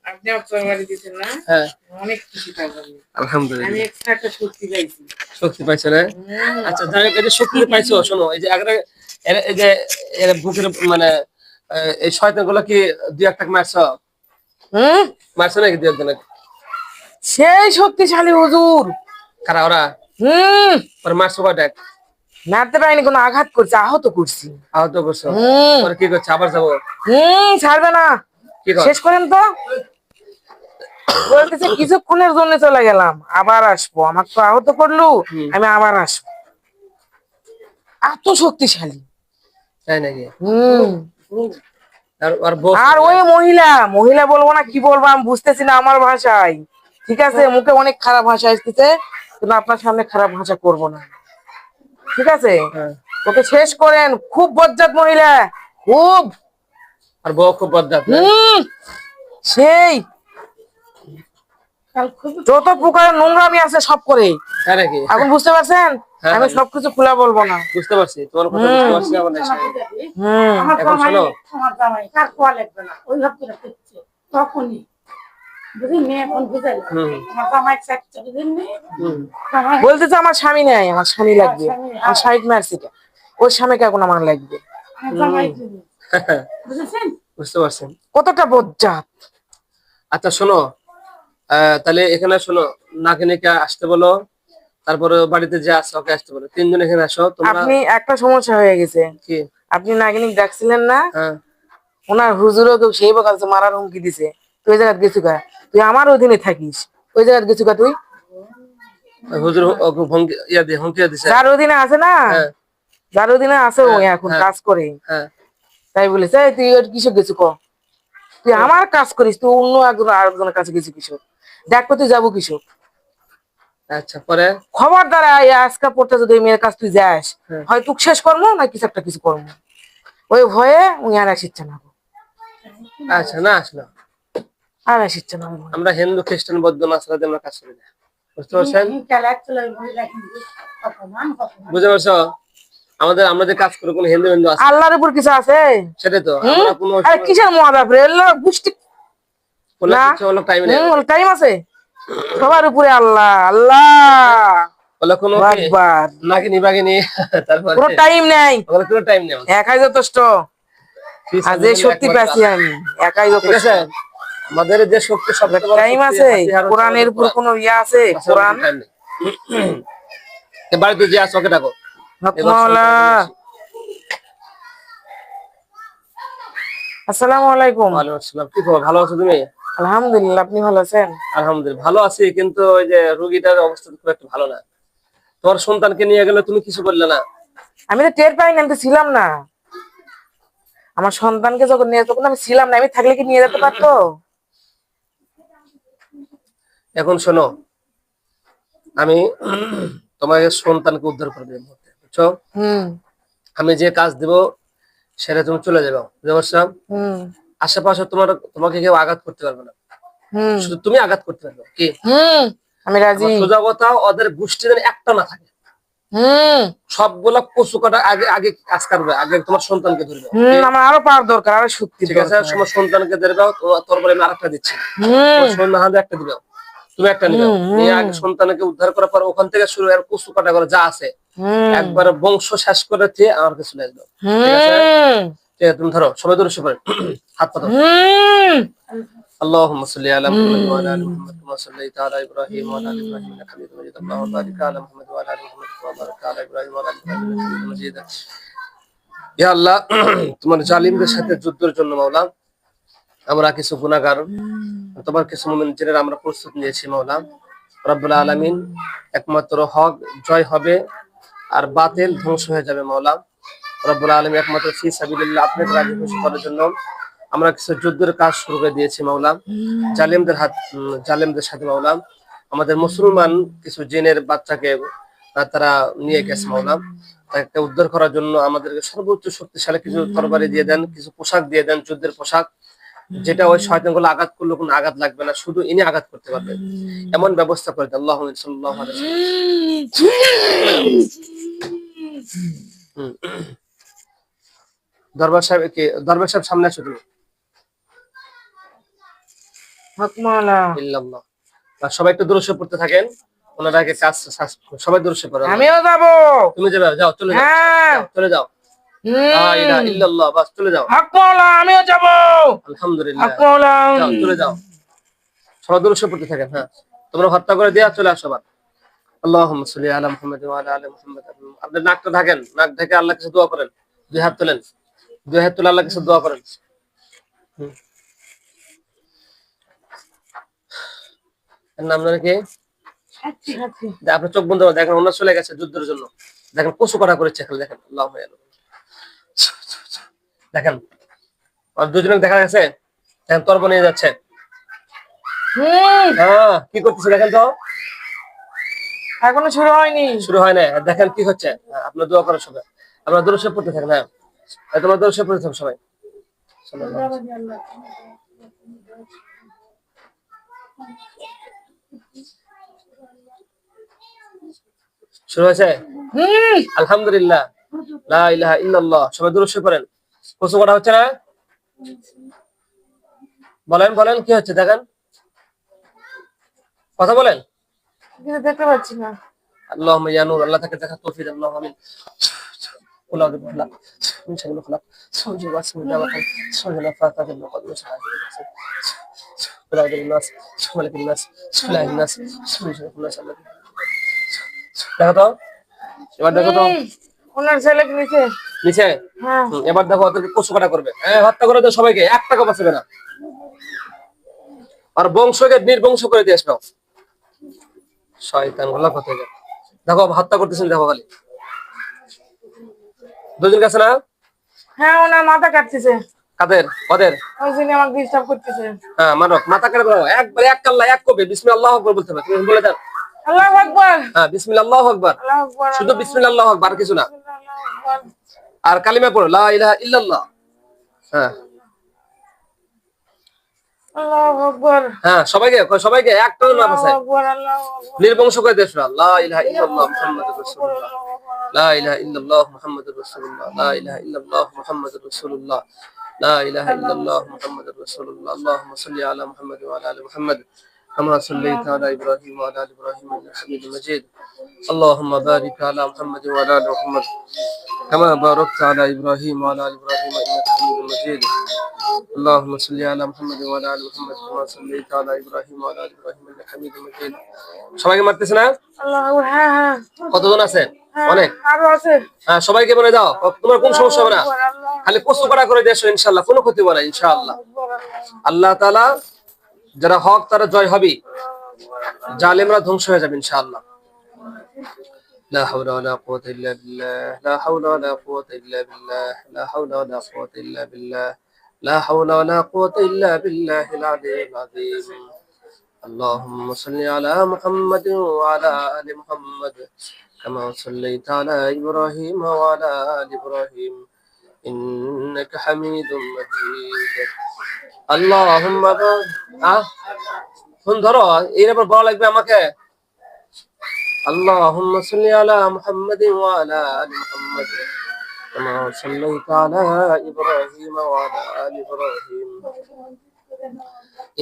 আপনি অপরবারে দিতেন না? হ্যাঁ অনেক খুশি থাকবেন। আলহামদুলিল্লাহ। আমি এক্সট্রা একটা শক্তি পাইছি। শক্তি পাইছো না? আচ্ছা যাই হোক, এই যে শক্তি পাইছো, শোনো এই যে আগে এই যে এর বুকের মানে এই শয়তান গুলো কি দুই একটা মারছো? মারছো নাকি দুই একজন? সেই শক্তিশালী হুজুর। কারা ওরা? ওরা মারছো কয়টা? মারতে পারিনি, কোনো আঘাত করছে, আহত করছি। আহত করছো? ওরা কি করছে? আবার যাবো? ছাড়বে না। কি কর? শেষ করেন তো। বলতেছে কিছুক্ষণের জন্য চলে গেলাম, আবার আসবো। আমার তো আহত করলো, আমি আবার আসবো। এত শক্তিশালী। তাই নাকি? আর ওই মহিলা বলবো না, কি বলবো আমি বুঝতেছি না আমার ভাষায়। ঠিক আছে, মুখে অনেক খারাপ ভাষা আসতেছে, কিন্তু আপনার সামনে খারাপ ভাষা করবো না। ঠিক আছে, ওকে শেষ করেন। খুব বজ্জাত মহিলা, খুব। আর বউ খুব বজ্জাত। সেই যত প্রকার নোংরামি আছে সব করে। এখন বুঝতে পারছেন? আমি সবকিছু খোলা বলবো না। বুঝতে পারছি, তোমার কথা বুঝতে পারছি। এখন শোনো, তখনই বলতেছে আমার স্বামী নেই, আমার স্বামী লাগবে। আমার স্বামী মারছি, ওর স্বামীকে এখন আমার লাগবে। বুঝতে পারছেন কতটা বজ্জাত। আচ্ছা শোনো, তাহলে এখানে শোনো, নাকিনীকে আসতে বলো, তারপরে বাড়িতে যে আছে ওকে আসতে বলো, তিনজন এখানে আসো তোমরা। আপনি একটা সমস্যা হয়ে গেছে কি? আপনি নাগিনী ডাকছিলেন না? ওনার হুজুরও কেউ সেই বকালছে, মারার হুমকি দিছে। তুই ওই জায়গায় গেছু গা, তুই আমার অধীনে থাকিস। ওই জায়গায় গেছু গা তুই। হুজুর হুমকি দিছে? যার অধীনে আছে না, যার অধীনে আছে ও এখন কাজ করে। তাই বলেছে তুই ওর কিসব গেছু ক, তুই আমার কাজ করিস, তুই অন্য আরেকজনের কাছে গেছু কিসব, দেখবো তুই যাবো কিসব। আচ্ছা পরে খবরদার আজকা পড়তে যদি মেয়ের কাছ তুই যাস, হয় তুই শেষ করবো না কিছু একটা কিছু করবো। ওই ভয়ে উনি আর আসিচ্ছে না। আচ্ছা না আসলো আর আসিচ্ছে না। আমরা হিন্দু খ্রিস্টান বৌদ্ধ নাসারাদের আমরা কাজ করি না, বুঝতে পারছেন? বুঝতে পারছো? আমরা যে কাজ করি কোন হিন্দু হিন্দু আছে? আল্লাহর উপর কিছু আছে? সেটাই তো। আমরা কোনো কিসের মহাব্যাপারে গোষ্ঠী টাইম আছে? সবার উপরে আল্লাহ আল্লাহ। নাগিনী বাগিনী তারপরে কোনো টাইম নাই, কোনো টাইম নেই, একাই যথেষ্ট। আর যে শক্তি পাচ্ছি আমি, একাই যথেষ্ট। আমাদের যে শক্তি সব টাইম আছে। কোরআনের উপর কোনো ইয়া আছে? কোরআন বাড়িতে যে আছে ওকে ডাকো। আসসালামু আলাইকুম। ওয়ালাইকুম আসসালাম। কি খবর, ভালো আছো তুমি? আলহামদুলিল্লাহ, আপনি ভালো আছেন? আলহামদুলিল্লাহ ভালো আছি, কিন্তু ওই যে রোগীটার অবস্থা খুব একটা ভালো না। তোমার সন্তানকে নিয়ে গেলে তুমি কিছু বললে না? আমি তো টের পাইনি, আমি তো ছিলাম না। আমার সন্তানকে যখন নিয়ে, তখন আমি ছিলাম না। আমি থাকলে কি নিয়ে যেতে পারতো? এখন শোনো, আমি তোমার সন্তানকে উদ্ধার করে দেবো, বুঝছো? আমি যে কাজ দেব সেটা তুমি চলে যাবে, বুঝতে পারছো? আশেপাশে তোমাকে কেউ আঘাত করতে পারবে না, শুধু তুমি আঘাত করতে পারবে। কি? আমি রাজি। সোজা কথা, ওদের গোষ্ঠী যেন একটা না থাকে। সবগুলা কচু কাটা আগে আগে কাজ করবে, আগে তোমার সন্তানকে ধরবে। আমার আরো পাওয়ার দরকার, আরো শক্তি। ঠিক আছে, তোমার সন্তানকে ধরবে, তোর পরে আমি আরেকটা দিচ্ছি। সন্তান হাতে একটা দিবে, তুমি একটা নিবে। নিয়ে আগে সন্তানকে উদ্ধার করার পর ওখান থেকে শুরু আর কচু কাটা করে যা আছে একবার বংশ শেষ করে দিয়ে আমার কাছে চলে আসবে। ঠিক আছে, ঠিক আছে, তুমি ধরো, সবাই ধরো, সবাই হাত পাতো। اللهم صل على محمد وعلى ال محمد كما صليت على ابراهيم وعلى ال ابراهيم انك حميد مجيد اللهم بارك على محمد وعلى ال محمد كما باركت على ابراهيم وعلى ال ابراهيم انك حميد مجيد ইয়া আল্লাহ, তোমার জালিমদের সাথে যুদ্ধের জন্য মাওলা আমরা কিছু গুনাহগার, তোমার কিছু মুমিনের আমরা প্রস্তুত নিয়েছি মাওলা রব্বুল আলামিন। একমাত্র হক জয় হবে আর বাতিল ধ্বংস হয়ে যাবে মাওলা রব্বুল আলামিন। একমাত্র ফি সাবিলিল্লাহ, আপনাকে রাজি খুশি করার জন্য আমরা কিছু যুদ্ধের কাজ শুরু করে দিয়েছি মাওলা জালেমদের সাথে মাওলা। আমাদের মুসলমান কিছু জিনের বাচ্চাকে তারা নিয়ে গেছে মাওলা, তাকে উদ্ধার করার জন্য আমাদেরকে সর্বোচ্চ শক্তিশালী কিছু তরবারি দিয়ে দেন, কিছু পোশাক দিয়ে দেন, যুদ্ধের পোশাক, যেটা ওই শয়তানগুলো আঘাত করলে কোনো আঘাত লাগবে না, শুধু ইনি আঘাত করতে পারবে, এমন ব্যবস্থা করে দেন। আল্লাহু সাল্লাল্লাহু আলাইহি ওয়াসাল্লাম। দরবার সাহেব সামনে আসো তুমি। হক মাওলা। ইল্লাল্লাহ। আর সবাই একটু দূরত্ব পড়তে থাকেন, ওনারা আগে কাজ সবাই দূরত্ব পড়ে। আমিও যাবো। তুমি যাবে, যাও, চলে যাও, হ্যাঁ। যাও, চলে যাও। লা ইলাহা ইল্লাল্লাহ, বাস চলে যাও। হক মাওলা, আমিও যাবো। আলহামদুলিল্লাহ, হক মাওলা। যাও, চলে যাও। সবাই দূরত্ব পড়তে থাকেন। হ্যাঁ, তোমরা হত্যা করে দিয়া চলে আসো। আল্লাহুম্মা সাল্লি আলা মুহাম্মাদ ওয়া আলা আলি মুহাম্মাদ। আপনি নাকটা ঢাকেন, নাক ঢেকে আল্লাহর কাছে দোয়া করেন। দুই হাত তোলেন, দুই হাত তুলে আল্লাহর কাছে দোয়া করেন। এর নাম জানেন কি? আপনার চোখ বন্ধ করে দেখেন, ওনার চলে গেছে যুদ্ধের জন্য। দেখেন কচু করা করেছে, খালি দেখেন। আল্লাহু আকবার। দেখেন আর দুজনে দেখা গেছে, দেখেন তরব নিয়ে যাচ্ছে। হ্যাঁ, কি করতেছে দেখেন তো। এখনো শুরু হয়নি। শুরু হয় না, দেখেন কি হচ্ছে। আপনার দোয়া করেন সবাই, আমরা দূরত্ব পড়তে থাকেন। হ্যাঁ, তোমার দূরত্ব পড়তে থাকেন সবাই। শুরু হয়েছে। আলহামদুলিল্লাহ, লা ইলাহা ইল্লাল্লাহ। সবাই দূরত্ব পড়েন। কচু করা হচ্ছে না? বলেন বলেন, কি হচ্ছে দেখেন, কথা বলেন। কিন্তু দেখতে পাচ্ছি না। আল্লাহুম্মা ইয়া নূর, আল্লাহ তাকে দেখা তৌফিক দাও। আল্লাহু আমিন। কুলা বিল ফালাক মিন শাররি মা খালাক, সুবহানাল্লাহি ওয়া বিহামদিহি, সুবহানাল্লাহি ফাতাহিল মুকাদ্দাস কুলা বিল নাস, মালিকিন নাস, ইলাহিন নাস, সুবহানাল্লাহি নাস। দেখো তো, এবার দেখো তো। ওনার ছেলে নিচে। নিচে। হ্যাঁ। এবার দেখো ওদেরকে কচু কাটা করবে। হ্যাঁ, হত্যা করে দাও সবাইকে, 1 টাকা বাঁচবে না। আর বংশকে নির্বংশ করে দিয়ে আসবে। শয়তান গুলা কোথায় যায়। দেখো হত্যা করতেছেন, দেখো খালি। দুজন গেছে না? হ্যাঁ, ওনার মাথা কাটতেছে। কাদের? ওদের। ওই জন্য আমাকে ডিস্টার্ব করতেছে। হ্যাঁ, মারো, মাথা কেটে দাও। একবারে এক কাল্লা, এক কবে বিসমিল্লাহ আল্লাহু আকবার বলতে হবে। তুমি বলে দাও আল্লাহু আকবার। হ্যাঁ, বিসমিল্লাহ আল্লাহু আকবার। আল্লাহু আকবার। শুধু বিসমিল্লাহ আল্লাহু আকবার, আর কিছু না। আল্লাহু আকবার। আর কালিমা পড়ো, লা ইলাহা ইল্লাল্লাহ। হ্যাঁ আল্লাহু আকবার। হ্যাঁ, সবাইকে সবাইকে একটা নাম আছে, আল্লাহু আকবার। আল্লাহু আকবার। নির্বংশ করে দেশ। লা ইলাহা ইল্লাল্লাহ মুহাম্মাদুর রাসূলুল্লাহ, লা ইলাহা ইল্লাল্লাহ মুহাম্মাদুর রাসূলুল্লাহ, লা ইলাহা ইল্লাল্লাহ মুহাম্মাদুর রাসূলুল্লাহ, লা ইলাহা ইল্লাল্লাহ মুহাম্মাদুর রাসূলুল্লাহ। আল্লাহুম্মা সাল্লি আলা মুহাম্মাদ ওয়া আলা আলি মুহাম্মাদ কামা সাল্লাইতা আলা ইব্রাহিম ওয়া আলা আলি ইব্রাহিম ইন্নাকা হামিদুম মাজিদ। আল্লাহুম্মা বারিক আলা মুহাম্মাদ ওয়া আলা আলি মুহাম্মাদ কামা বারাকতা আলা ইব্রাহিম ওয়া আলা আলি ইব্রাহিম ইন্নাকা হামিদুম মাজিদ। اللهم صل على محمد وعلى ال محمد كما صليت على ابراهيم وعلى ال ابراهيم انك حميد مجيد। সবাইকে মারতেছ না? আল্লাহু। হ্যাঁ হ্যাঁ। কতজন আছে? অনেক। আরো আছে। হ্যাঁ, সবাইকে বলে দাও, তোমার কোনো সমস্যা হবে না। খালি কষ্ট করা করে দেশো, ইনশাআল্লাহ কোনো ক্ষতি হবে না, ইনশাআল্লাহ। আল্লাহ তাআলা যারা হক তারা জয় হবে, জালেমরা ধ্বংস হয়ে যাবে ইনশাআল্লাহ। লা হাওলা ওয়ালা কুওয়াতা ইল্লা বিল্লাহ, লা হাওলা ওয়ালা কুওয়াতা ইল্লা বিল্লাহ, লা হাওলা ওয়ালা কুওয়াতা ইল্লা বিল্লাহ, لا حول ولا قوة إلا بالله العلي العظيم. اللهم صل على محمد وعلى آل محمد كما صليت على إبراهيم وعلى آل إبراهيم إنك حميد مجيد. اللهم بارك শুন ধরো, এর আবার বলা লাগবে আমাকে। اللهم صل على محمد وعلى آل محمد كما صليت على إبراهيم وعلى آل إبراهيم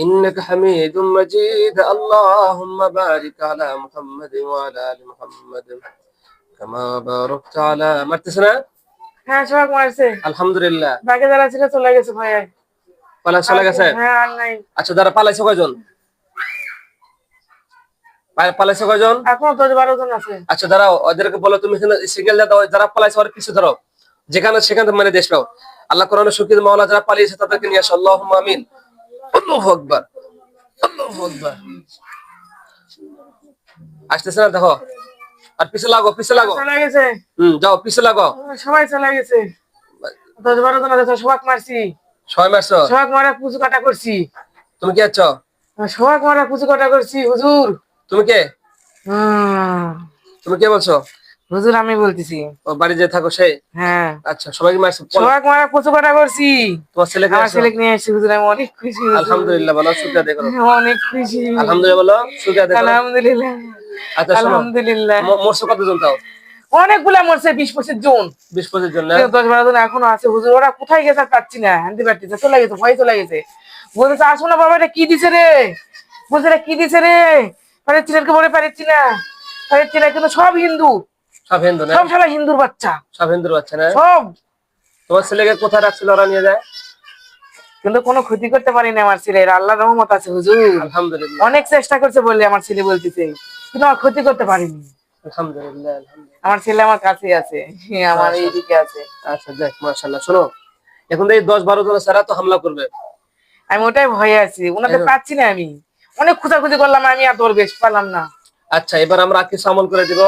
إنك حميد مجيد. اللهم بارك على محمد وعلى آل محمد كما باركت على مرتسنا. হ্যাঁ, সবাই মারছে। আলহামদুলিল্লাহ। বাকি যারা ছিল চলে গেছে ভাই। পালা চলে গেছে। হ্যাঁ, আর নাই। আচ্ছা, যারা পালাইছে কয়জন? পালাইছে কয়জন? এখন 10-12 জন আছে। আচ্ছা, যারা ওদেরকে বলো তুমি সিঙ্গেল দাও, যারা পালাইছে ওর পিছু ধরো, যেখানে সেখানে মানে দেশ পাও। আল্লাহ কোরআনে শুকরিত মাওলা যারা পালিয়েছে তাদেরকে নিয়ে আসো। আল্লাহুম্মা আমিন। আল্লাহু আকবার, আল্লাহু আকবার। আসতেছে না? দেখো, আর পিছে লাগো, পিছে লাগো। চলে গেছে। যাও, পিছে লাগো। সবাই চলে গেছে। 10-12 জন আছে, সবাই মারছি। সবাই মারছো? সবাই মারা পুজো কাটা করছি। তুমি কি আছো? সবাই মারা পুজো কাটা করছি হুজুর। তুমি কে? তুমি কে বলছো? হুজুর আমি বলতেছি। ও বাড়ি যে থাকো সেই? হ্যাঁ। আচ্ছা, সবাইকে মারছো? সবাই মারা পুজো কাটা করছি। তোমার ছেলেকে? আমার ছেলেকে নিয়ে আসছি হুজুর, আমি অনেক খুশি। আলহামদুলিল্লাহ, বলো শুকরিয়া দেখো। অনেক খুশি। আলহামদুলিল্লাহ বলো, শুকরিয়া দেখো। আলহামদুলিল্লাহ। আচ্ছা, আলহামদুলিল্লাহ। মরছো কতজন তাও? অনেকগুলা মরছে, 20-25 জন। 20-25 জন না? 10-12 জন এখনো আছে হুজুর। ওরা কোথায় গেছে পাচ্ছি না, আনতে পারতেছে, চলে গেছে, ভয় চলে গেছে। বলতেছে আসো না বাবা, এটা কি দিছে রে? বলছে এটা কি দিছে রে? পারেছি না, বলে পারেছি না, পারেছি না, কিন্তু সব হিন্দু, সব হিন্দু না? সব শালা হিন্দুর বাচ্চা, সব হিন্দুর বাচ্চা না? সব। তোমার ছেলেকে কোথায় রাখছিল ওরা নিয়ে যায়? কিন্তু কোনো ক্ষতি করতে পারিনি আমার ছেলের, আল্লাহর রহমত আছে হুজুর। আলহামদুলিল্লাহ, অনেক চেষ্টা করছে বলে আমার ছেলে বলতেছে, কিন্তু আমার ক্ষতি করতে পারিনি। আলহামদুলিল্লাহ, আলহামদুলিল্লাহ। আমার ছেলে আমার কাছে আছে, আমার মাশাআল্লাহ। এইদিকে আছে। আচ্ছা যাক, মাশাআল্লাহ। শোনো, এখন তো এই 10-12 জন সারা তো হামলা করবে, আমি ওটাই ভয়ে আছি, তাই ওনাদের না? পাচ্ছি না। আমি অনেক খোঁজাখুঁজি করলাম, আমি আর দরবেশ পেলাম না। আচ্ছা, এবার আমরা কিছু আমল করে দিব,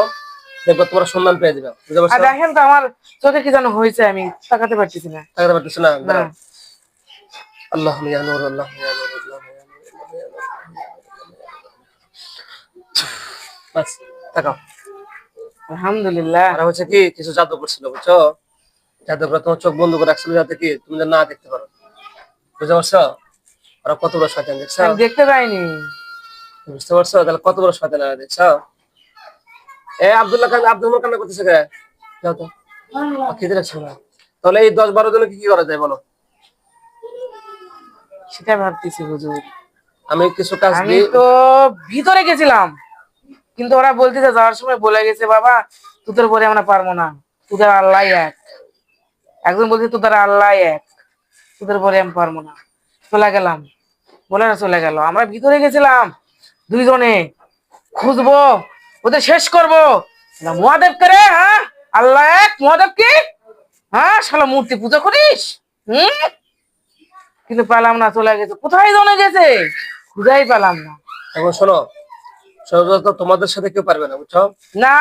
দেখবো তোমরা সন্ধান পেয়ে যাবে, বুঝতে আর পারছো? দেখেন তো আমার চোখে কি যেন হয়েছে, আমি তাকাতে পারতেছি না। তাকাতে পারতেছ না? না, দাঁড়াও। আল্লাহ ইয়া নূর, আল্লাহ ইয়া নূর, আল্লাহ ইয়া নূর, আল্লাহ ইয়া নূর। বাস, তাকাও। আলহামদুলিল্লাহ। আর হচ্ছে কি, কিছু জাদু করছিল, বুঝছো? জাদু করে তোমার চোখ বন্ধ করে রাখছিল, যাতে কি তুমি যেন না দেখতে পারো, বুঝতে পারছো? ওরা কত বড় শয়তান, দেখছো? আমি দেখতে পাইনি। বুঝতে পারছো তাহলে কত বড় শয়তান এরা, দেখছো? আব্দুল্লাহ খান, আব্দুল মোর কান্না করতেছে কে? যাও তো, খেতে রাখছো না। তাহলে এই 10-12 জনে কি কি করা যায় বলো? সেটা ভাবতেছি হুজুর। আমি কিছু কাজ আমি দিই। তো ভিতরে গেছিলাম, কিন্তু ওরা বলতেছে যাওয়ার সময় বলে গেছে বাবা তোদের পরে আমরা পারবো না, তোদের আল্লাহ এক। একজন বলছে তোদের আল্লাহ এক, তোদের পরে আমি পারবো না। চলে গেলাম, বলে না চলে গেল। আমরা ভিতরে গেছিলাম দুইজনে, খুঁজবো, ওদের শেষ করবো। না মহাদেব করে, হ্যাঁ আল্লাহ এক, মহাদেব কি? হ্যাঁ শালা মূর্তি পূজা করিস? হুম, কিন্তু পেলাম না, চলে গেছে। কোথায় জনে গেছে, খুঁজাই পেলাম না। এখন শোনো, সর্বত তোমাদের সাথে কেউ পারবে না, বুঝছো? না,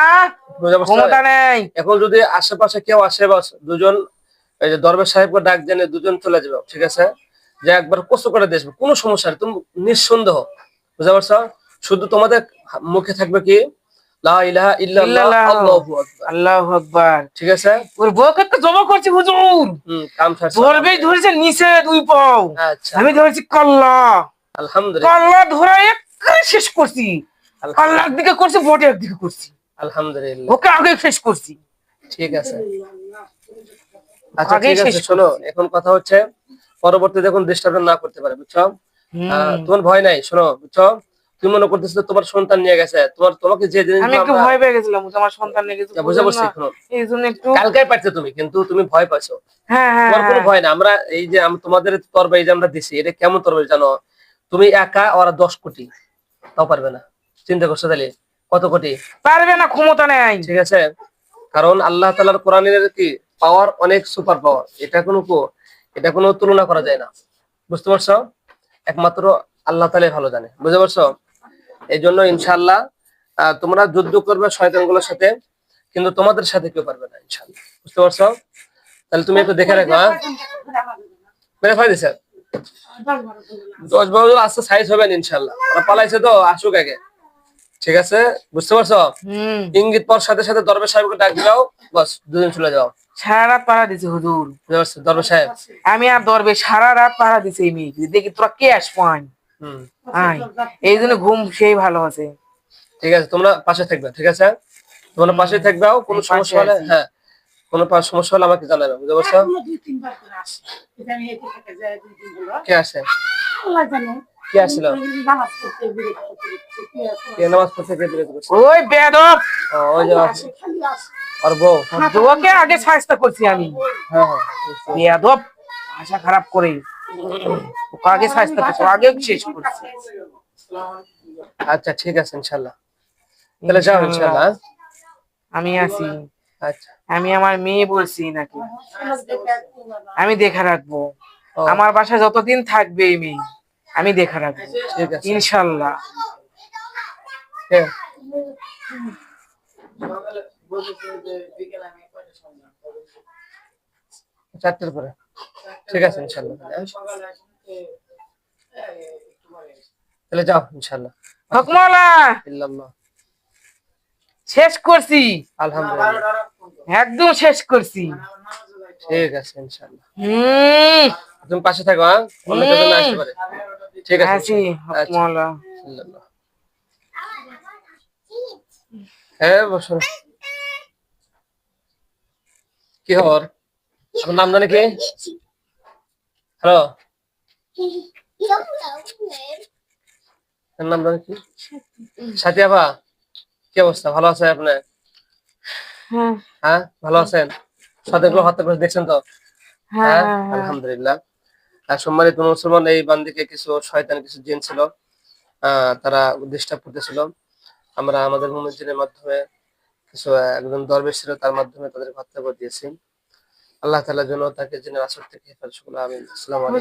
বুঝতে পারছো? ক্ষমতা নেই। এখন যদি আশেপাশে কেউ আসে, বাস দুজন, এই যে দরবেশ সাহেবকে ডাক জেনে দুজন চলে যাবে, ঠিক আছে? যে একবার কষ্ট করে দেখবে, কোনো সমস্যা নেই, তুমি নিঃসন্দেহ, বুঝতে পারছো? শুধু তোমাদের মুখে থাকবে কি, লা ইলাহা ইল্লাল্লাহ, ইল্লাল্লাহ, আল্লাহু আকবার, আল্লাহু আকবার। ঠিক আছে? ওর বউকে একটা জমা করছি হুজুর, কাম ছাড়ছে। ধরবেই ধরেছে নিচে দুই পাও, আচ্ছা, আমি ধরেছি কল্লা, আলহামদুলিল্লাহ, কল্লা ধরে একেবারে শেষ করছি। আলহামদুলিল্লাহ, কল্লা একদিকে করছি, বটে একদিকে করছি, আলহামদুলিল্লাহ, ওকে আগে শেষ করছি, ঠিক আছে। আচ্ছা আগেই ঠিক শেষ আছে, শোনো, করছি। এখন কথা হচ্ছে পরবর্তী দেখুন ডিস্টার্ব না করতে পারে, বুঝছো? হম, তোমার ভয় নাই, শোনো, বুঝছো? তুমি মনে করতেছো তোমার সন্তান নিয়ে গেছে, তোমাকে যে আমি জিনিসগুলো একটু আমরা ভয় পেয়ে গেছিলাম যে আমার সন্তান নিয়ে কিছু বুঝে বুঝলাম বসছি, না, শোনো, এই জন্য একটু। কালকাই পারছো তুমি, কিন্তু তুমি ভয় পাচ্ছো। হ্যাঁ হ্যাঁ তোমার কোনো হ্যাঁ, ভয় না, আমরা এই যে তোমাদের তরবারি যে আমরা দিছি, এটা কেমন তরবারি জানো? তুমি একা, ওরা 10 কোটি, তাও পারবে না। চিন্তা করছো তাহলে কত কোটি? পারবে না, ক্ষমতা নেই। ঠিক আছে, কারণ আল্লাহ তাআলার কোরআনের কি পাওয়ার, অনেক সুপার পাওয়ার, এটা কোনো তুলনা করা যায় না, বুঝতে পারছো? একমাত্র আল্লাহ তাআলাই ভালো জানে, বুঝতে পারছো? এই জন্য ইনশাআল্লাহ তোমরা যুদ্ধ করবে শয়তানগুলোর সাথে, কিন্তু তোমাদের সাথে কেউ পারবে না ইনশাআল্লাহ, বুঝতে পারছো? তাহলে তুমি একটু দেখে রাখো, হ্যাঁ? মেরে ফেলে দিছে 10-12 জন আস্তে সাইজ হবেন ইনশাআল্লাহ, ওরা পালাইছে তো, আসুক আগে, ঠিক আছে? বুঝতে পারছো? হম, ইঙ্গিত পর সাথে সাথে দরবেশ সাহেবকে ডাক দিও, বাস দুজন চলে যাও, সারা রাত পাহারা দিছে হুজুর। বুঝতে পারছো? দরবেশ সাহেব, আমি আর দরবে সারা রাত পাহারা দিছে এই মেয়ে, দেখি তোরা কে আসবো আয় হুম, আয়। এই জন্য ঘুম সেই ভালো আছে। ঠিক আছে, তোমরা পাশে থাকবে, ঠিক আছে? তোমরা পাশে থাকবে, কোনো আমি সমস্যা পাশে হলে, আছি। হ্যাঁ, কোনো সমস্যা হলে আমাকে জানাবে, বুঝতে পারছো? কে আসে? কে আসছিল? কে নামাজ পড়তে, কে বিরত করছে? ওই বেদব, ওই যে আর বউ। ওকে আগে শাস্তা করছি আমি। হ্যাঁ হ্যাঁ, বুঝতে পারছি। বেদব, ভাষা খারাপ করে ওকে আগে শাস্তা করছি, আগে শেষ করছি। আচ্ছা ঠিক আছে ইনশাল্লাহ, তাহলে যাও ইনশাল্লাহ, হ্যাঁ? আমি আছি। আচ্ছা, আমি আমার মেয়ে বলছি নাকি, আমি দেখে রাখবো। ও, আমার বাসায় যতদিন থাকবে এই মেয়ে, আমি দেখে রাখবো ঠিক আছে। ইনশাল্লাহ। কে? 4টার পরে, ঠিক আছে ইনশাল্লাহ, হ্যাঁ? তাহলে যাও ইনশাল্লাহ। হকমালা ইল্লাল্লাহ, শেষ করছি, আলহামদুলিল্লাহ, একদম শেষ করছি। ঠিক আছে ইনশাল্লাহ। হম, তুমি পাশে থাকো, হ্যাঁ? অন্য কেউ যেন না আসতে পারে, ঠিক আছে আছি ইনশাল্লাহ। আচ্ছা, হকমালা। ইল্লাল্লাহ। হ্যাঁ বসো। কি খবর? আপনার নাম জানি কি? হ্যালো, এর নাম জানি কি? সাথিয়াবা, কি অবস্থা? ভালো আছে আপনি? হ্যাঁ হ্যাঁ, ভালো আছেন? সাথেগুলো হত্যা করে দেখছেন তো? হ্যাঁ হ্যাঁ, হ্যাঁ হ্যাঁ আলহামদুলিল্লাহ। আর সম্মানিত মুসলমান, এই বান্দিকে কিছু শয়তান, কিছু জিন ছিল, তারা ডিস্টার্ব করতেছিল। আমরা আমাদের মুমিনের মাধ্যমে কিছু একজন দরবেশ ছিল, তার মাধ্যমে তাদের হত্যা করে দিয়েছি। আল্লাহ তাআলা যেন তাকে জিনের আসর থেকে হেফাজত করুন। আমিন। আসসালামু আলাইকুম।